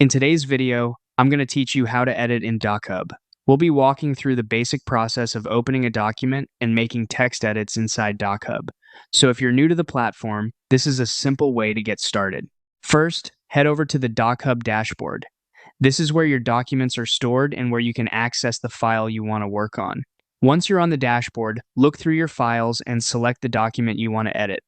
In today's video, I'm going to teach you how to edit in DocHub. We'll be walking through the basic process of opening a document and making text edits inside DocHub. So if you're new to the platform, this is a simple way to get started. First, head over to the DocHub dashboard. This is where your documents are stored and where you can access the file you want to work on. Once you're on the dashboard, look through your files and select the document you want to edit.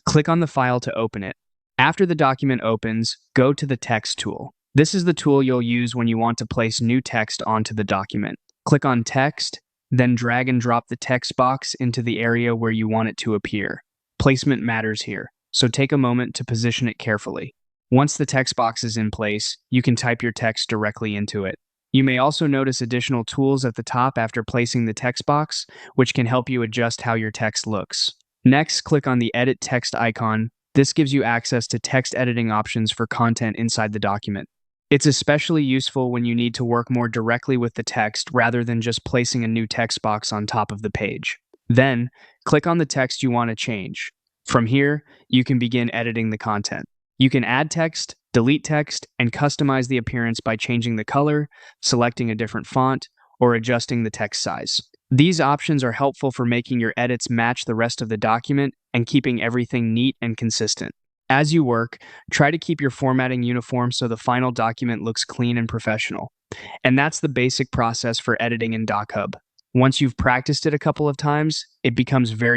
Click on the file to open it. After the document opens, go to the Text tool. This is the tool you'll use when you want to place new text onto the document. Click on Text, then drag and drop the text box into the area where you want it to appear. Placement matters here, so take a moment to position it carefully. Once the text box is in place, you can type your text directly into it. You may also notice additional tools at the top after placing the text box, which can help you adjust how your text looks. Next, click on the Edit Text icon. This gives you access to text editing options for content inside the document. It's especially useful when you need to work more directly with the text rather than just placing a new text box on top of the page. Then, click on the text you want to change. From here, you can begin editing the content. You can add text, delete text, and customize the appearance by changing the color, selecting a different font, or adjusting the text size. These options are helpful for making your edits match the rest of the document and keeping everything neat and consistent. As you work, try to keep your formatting uniform so the final document looks clean and professional. And that's the basic process for editing in DocHub. Once you've practiced it a couple of times, it becomes very